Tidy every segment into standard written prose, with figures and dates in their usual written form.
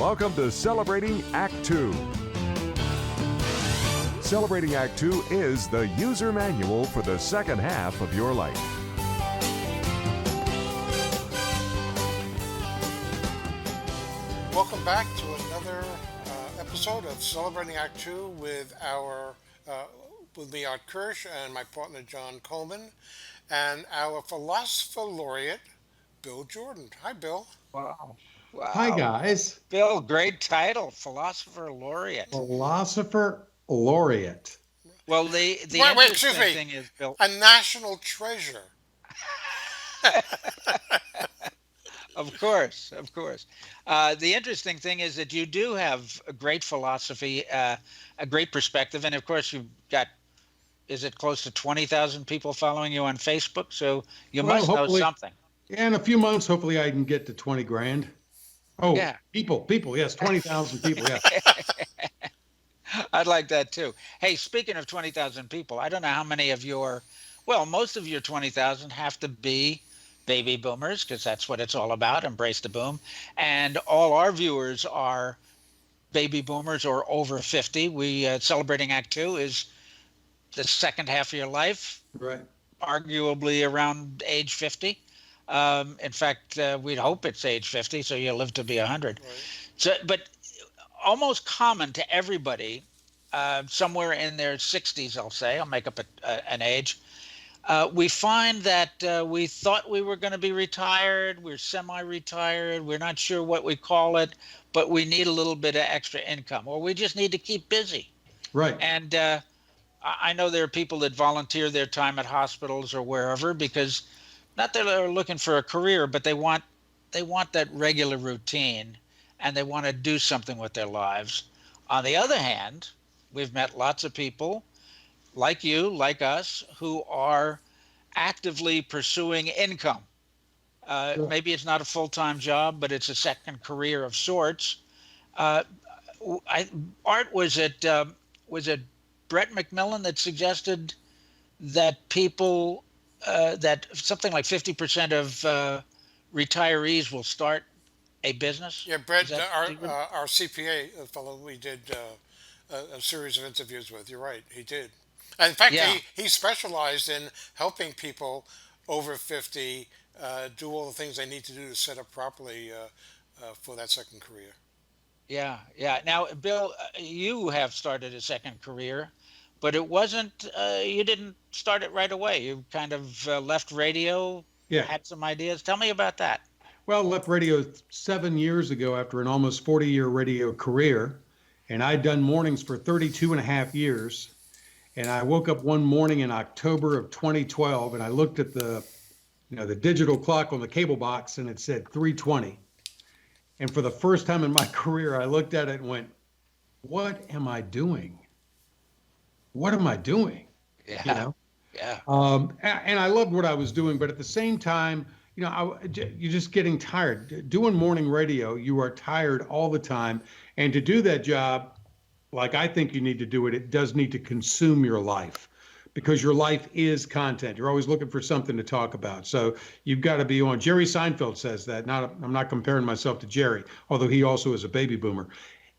Welcome to Celebrating Act 2. Celebrating Act 2 is the user manual for the second half of your life. Welcome back to another episode of Celebrating Act 2 with me, Art Kirsch, and my partner, John Coleman, and our philosopher laureate, Bill Jordan. Hi, Bill. Wow. Hi, guys. Bill, great title, Philosopher Laureate. Philosopher Laureate. Well, the Wait, excuse me. thing is, Bill. A national treasure. Of course. The interesting thing is that you do have a great philosophy, a great perspective, and of course you've got, is it close to 20,000 people following you on Facebook? So you must know something. Yeah, in a few months, hopefully I can get to 20 grand. Oh, yeah. People, yes, 20,000 people, yes. I'd like that too. Hey, speaking of 20,000 people, I don't know how many of most of your 20,000 have to be baby boomers, because that's what it's all about, embrace the boom. And all our viewers are baby boomers or over 50. We Celebrating Act 2 is the second half of your life, right? Arguably around age 50. In fact, we'd hope it's age 50, so you'll live to be 100. Right. So, but almost common to everybody, somewhere in their 60s, I'll say, I'll make up an age. We find that we thought we were going to be retired. We're semi-retired. We're not sure what we call it, but we need a little bit of extra income, or we just need to keep busy. Right. And I know there are people that volunteer their time at hospitals or wherever because not that they're looking for a career, but they want that regular routine, and they want to do something with their lives. On the other hand, we've met lots of people like you, like us, who are actively pursuing income. Sure. Maybe it's not a full-time job, but it's a second career of sorts. Art, was it Brett McMillan that suggested that people that something like 50% of retirees will start a business? Yeah, Brett, our CPA fellow, we did a series of interviews with. You're right, he did. And in fact, yeah. he specialized in helping people over 50 do all the things they need to do to set up properly for that second career. Yeah. Now, Bill, you have started a second career, but it wasn't, you didn't start it right away. You kind of left radio, had some ideas. Tell me about that. Well, left radio 7 years ago after an almost 40-year radio career, and I'd done mornings for 32 and a half years. And I woke up one morning in October of 2012, and I looked at the digital clock on the cable box, and it said 3:20. And for the first time in my career, I looked at it and went, "What am I doing? What am I doing?" Yeah. Yeah. And I loved what I was doing, but at the same time, you're just getting tired. Doing morning radio, you are tired all the time, and to do that job, like I think you need to do it, it does need to consume your life, because your life is content. You're always looking for something to talk about. So you've got to be on. Jerry Seinfeld says that. I'm not comparing myself to Jerry, although he also is a baby boomer.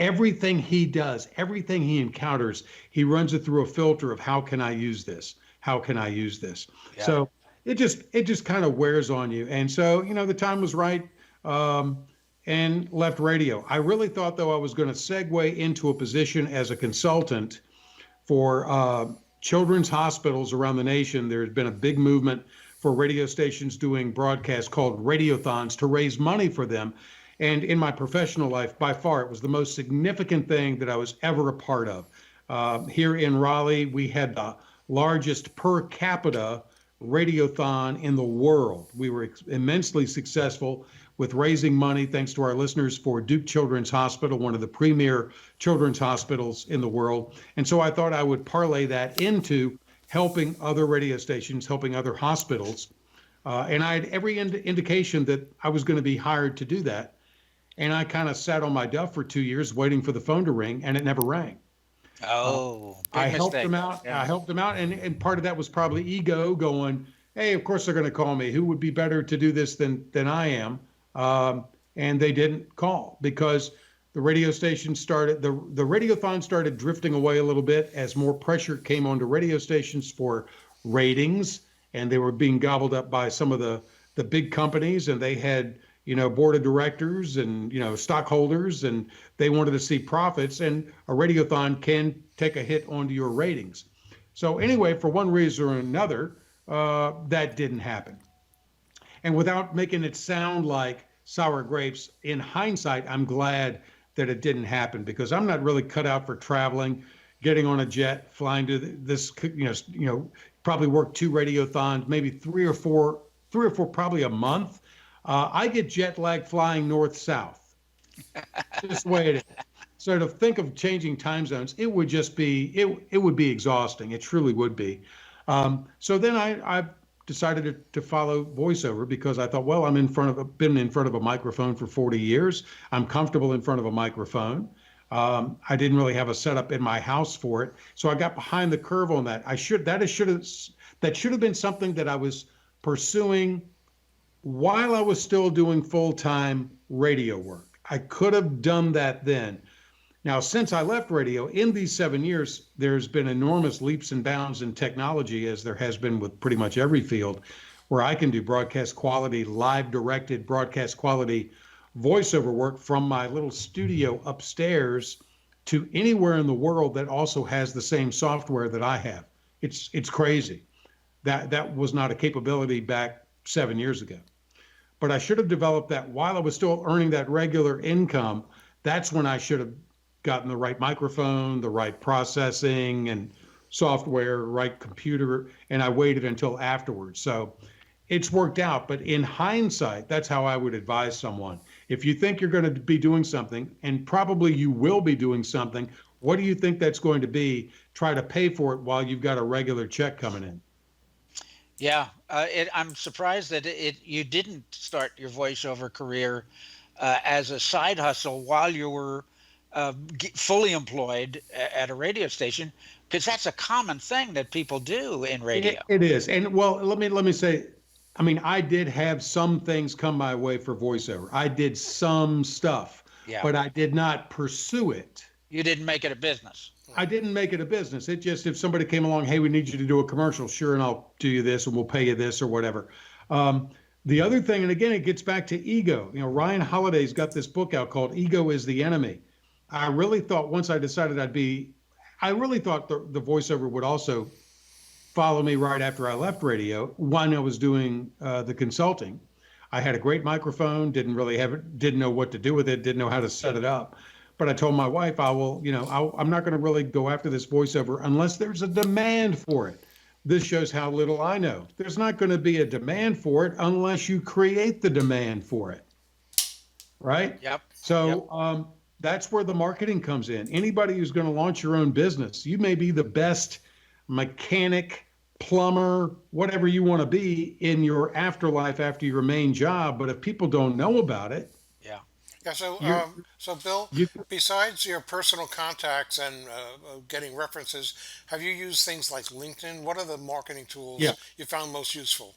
Everything he does, everything he encounters, he runs it through a filter of how can I use this? How can I use this? Yeah. So it just kind of wears on you. And so, the time was right. And left radio. I really thought, though, I was going to segue into a position as a consultant for children's hospitals around the nation. There's been a big movement for radio stations doing broadcasts called radiothons to raise money for them. And in my professional life, by far, it was the most significant thing that I was ever a part of. Here in Raleigh, we had the largest per capita radiothon in the world. We were immensely successful with raising money, thanks to our listeners, for Duke Children's Hospital, one of the premier children's hospitals in the world. And so I thought I would parlay that into helping other radio stations, helping other hospitals. And I had every indication that I was going to be hired to do that. And I kind of sat on my duff for 2 years waiting for the phone to ring, and it never rang. I helped them out. Yeah. I helped them out. And part of that was probably ego going, hey, of course they're going to call me. Who would be better to do this than I am? And they didn't call because the radio station started, the radiothon started drifting away a little bit as more pressure came onto radio stations for ratings, and they were being gobbled up by some of the big companies, and they had, board of directors and, stockholders, and they wanted to see profits, and a radiothon can take a hit onto your ratings. So anyway, for one reason or another, that didn't happen. And without making it sound like sour grapes, in hindsight, I'm glad that it didn't happen, because I'm not really cut out for traveling, getting on a jet, flying to this, probably work 2 radiothons, maybe three or four, probably a month. I get jet lag flying north-south. Just the way it is. So to think of changing time zones, it would just be, it would be exhausting. It truly would be. So then I decided to follow voiceover, because I thought, well, been in front of a microphone for 40 years. I'm comfortable in front of a microphone. I didn't really have a setup in my house for it. So I got behind the curve on that. That should have been something that I was pursuing while I was still doing full-time radio work. I could have done that then. Now, since I left radio, in these 7 years, there's been enormous leaps and bounds in technology, as there has been with pretty much every field, where I can do broadcast quality, live directed broadcast quality voiceover work from my little studio upstairs to anywhere in the world that also has the same software that I have. It's crazy. That was not a capability back 7 years ago. But I should have developed that while I was still earning that regular income. That's when I should have gotten the right microphone, the right processing and software, right computer, and I waited until afterwards. So it's worked out. But in hindsight, that's how I would advise someone. If you think you're going to be doing something, and probably you will be doing something, what do you think that's going to be? Try to pay for it while you've got a regular check coming in. Yeah, I'm surprised that you didn't start your voiceover career as a side hustle while you were fully employed at a radio station, because that's a common thing that people do in radio. It is. And well, let me say, I mean, I did have some things come my way for voiceover. I did some stuff, but I did not pursue it. You didn't make it a business. I didn't make it a business. It just, if somebody came along, hey, we need you to do a commercial, sure, and I'll do you this, and we'll pay you this or whatever. The other thing, and again, it gets back to ego. Ryan Holiday's got this book out called Ego is the Enemy. I really thought once I decided I really thought the voiceover would also follow me right after I left radio when I was doing the consulting. I had a great microphone, didn't know what to do with it, didn't know how to set it up. But I told my wife, I'm not going to really go after this voiceover unless there's a demand for it. This shows how little I know. There's not going to be a demand for it unless you create the demand for it. Right? Yep. So that's where the marketing comes in. Anybody who's going to launch your own business, you may be the best mechanic, plumber, whatever you want to be in your afterlife after your main job. But if people don't know about it, yeah. So Bill, besides your personal contacts and getting references, have you used things like LinkedIn? What are the marketing tools you found most useful?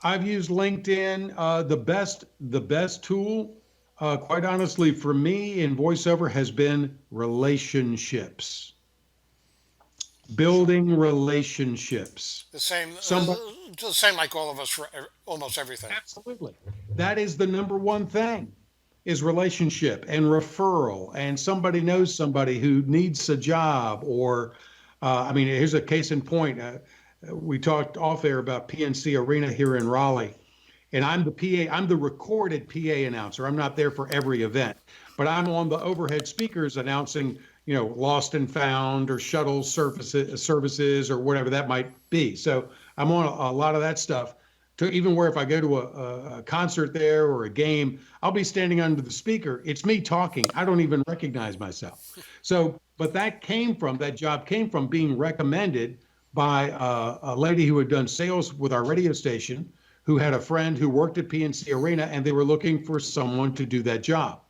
I've used LinkedIn. The best tool, quite honestly, for me in voiceover has been relationships. Building relationships. The same like all of us for almost everything. Absolutely. That is the number one thing, is relationship and referral, and somebody knows somebody who needs a job, or here's a case in point. We talked off air about PNC Arena here in Raleigh, and I'm the recorded PA announcer. I'm not there for every event, but I'm on the overhead speakers announcing, lost and found or shuttle services or whatever that might be. So I'm on a lot of that stuff. To even where if I go to a concert there or a game, I'll be standing under the speaker. It's me talking. I don't even recognize myself. So, but that job came from being recommended by a lady who had done sales with our radio station, who had a friend who worked at PNC Arena, and they were looking for someone to do that job.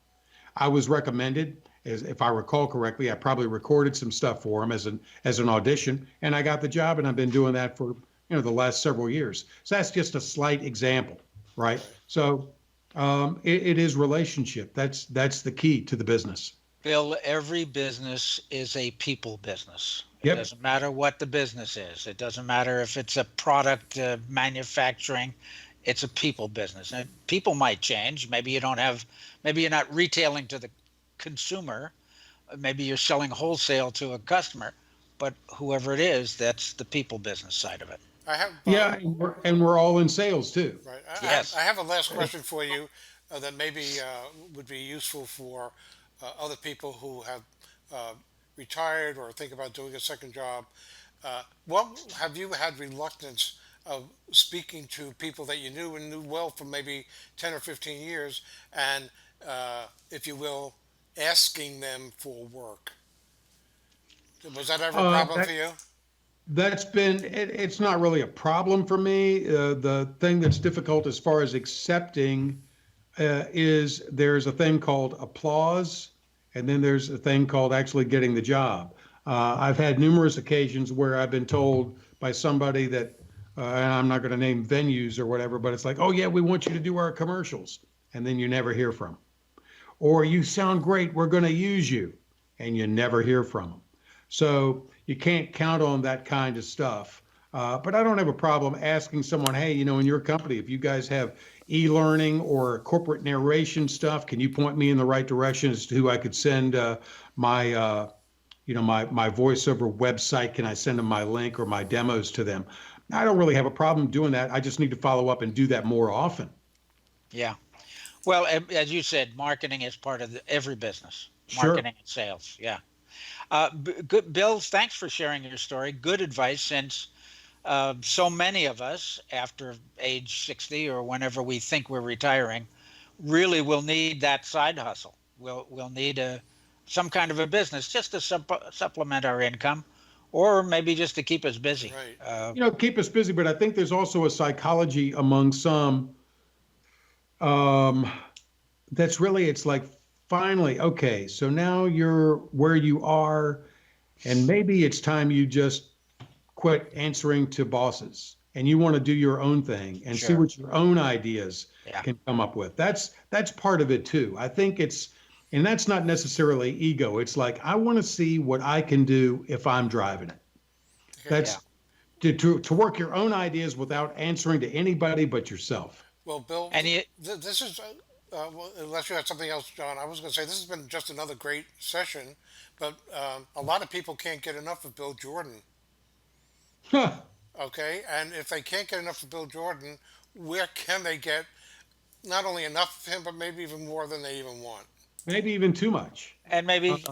I was recommended, if I recall correctly. I probably recorded some stuff for them as an audition, and I got the job, and I've been doing that for the last several years. So that's just a slight example, right? So It is relationship. That's the key to the business. Bill, every business is a people business. It Yep. doesn't matter what the business is. It doesn't matter if it's a product manufacturing. It's a people business. And people might change. Maybe you're not retailing to the consumer. Maybe you're selling wholesale to a customer. But whoever it is, that's the people business side of it. I have Yeah, and we're all in sales too. right. Yes. I have a last question for you that maybe would be useful for other people who have uh, retired or think about doing a second job. What have you had reluctance of speaking to people that you knew and knew well for maybe 10 or 15 years, and if you will, asking them for work? Was that ever a problem for That you? that's been it's not really a problem for me. The thing that's difficult as far as accepting is there's a thing called applause, and then there's a thing called actually getting the job. I've had numerous occasions where I've been told by somebody that, and I'm not going to name venues or whatever, but it's like, oh yeah, we want you to do our commercials, and then you never hear from them. Or you sound great, we're going to use you, and you never hear from them. So you can't count on that kind of stuff. But I don't have a problem asking someone, hey, in your company, if you guys have e-learning or corporate narration stuff, can you point me in the right direction as to who I could send my, my voiceover website? Can I send them my link or my demos to them? I don't really have a problem doing that. I just need to follow up and do that more often. Yeah. Well, as you said, marketing is part of every business. Sure. Marketing and sales. Yeah. Good, Bill, thanks for sharing your story. Good advice, since so many of us, after age 60 or whenever we think we're retiring, really will need that side hustle. We'll need some kind of a business just to supplement our income, or maybe just to keep us busy. Right. Keep us busy, but I think there's also a psychology among some um, that's really, it's like, finally, okay, so now you're where you are, and maybe it's time you just quit answering to bosses and you want to do your own thing and see Sure. what your own ideas Yeah. can come up with. That's part of it too. I think and that's not necessarily ego. It's like, I want to see what I can do if I'm driving it. Okay. Yeah. That's to work your own ideas without answering to anybody but yourself. Well, Bill, And you, this is, well, unless you had something else, John, I was going to say this has been just another great session, but a lot of people can't get enough of Bill Jordan. Okay, and if they can't get enough of Bill Jordan, where can they get not only enough of him, but maybe even more than they even want? Maybe even too much. and Uh, maybe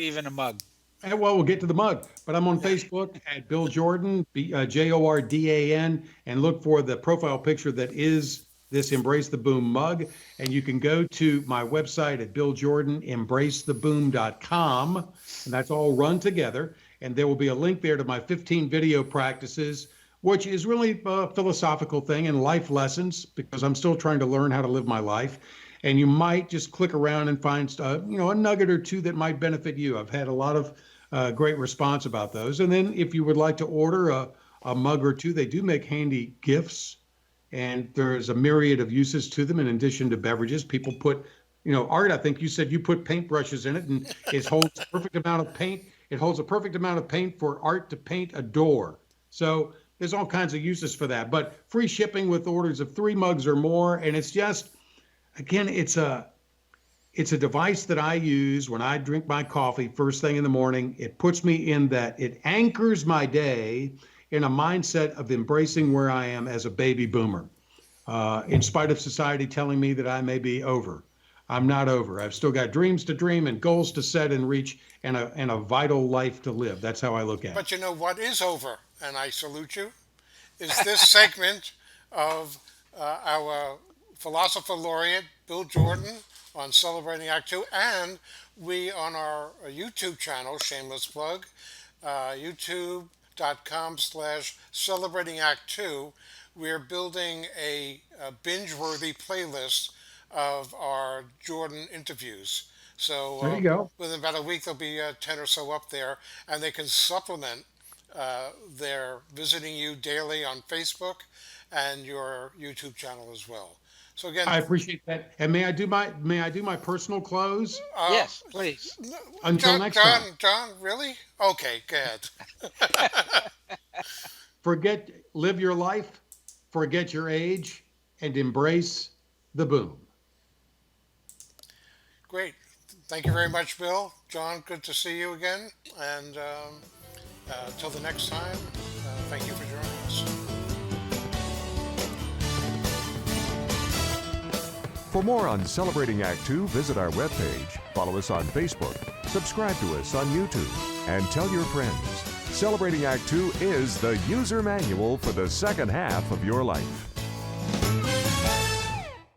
even a mug. well, we'll get to the mug, but I'm on Yeah. Facebook at Bill Jordan, Jordan, and look for the profile picture that is this Embrace the Boom mug. And you can go to my website at BillJordanEmbraceTheBoom.com, and that's all run together. And there will be a link there to my 15 video practices, which is really a philosophical thing and life lessons, because I'm still trying to learn how to live my life. And you might just click around and find, a nugget or two that might benefit you. I've had a lot of great response about those. And then if you would like to order a mug or two, they do make handy gifts, and there's a myriad of uses to them in addition to beverages. People put, Art, I think you said you put paintbrushes in it, and it holds a perfect amount of paint. It holds a perfect amount of paint for Art to paint a door. So there's all kinds of uses for that. But free shipping with orders of 3 mugs or more. And it's just, again, it's a device that I use when I drink my coffee first thing in the morning. It puts me in that, it anchors my day in a mindset of embracing where I am as a baby boomer. In spite of society telling me that I may be over, I'm not over. I've still got dreams to dream and goals to set and reach, and a vital life to live. That's how I look at it. But you know what is over, and I salute you, is this segment of our philosopher laureate, Bill Jordan, on Celebrating Act Two, and we on our YouTube channel, shameless plug, youtube.com/, Celebrating Act Two. We're building a binge-worthy playlist of our Jordan interviews. So There you go. within about a week, there'll be 10 or so up there, and they can supplement their visiting you daily on Facebook and your YouTube channel as well. So again, I appreciate that. And may I do my personal close? Yes, please. Until next time. John, really? Okay, go ahead. Live your life, forget your age, and embrace the boom. Great. Thank you very much, Bill. John, good to see you again. And until the next time, thank you for joining us. For more on Celebrating Act Two, visit our webpage, follow us on Facebook, subscribe to us on YouTube, and tell your friends. Celebrating Act Two is the user manual for the second half of your life.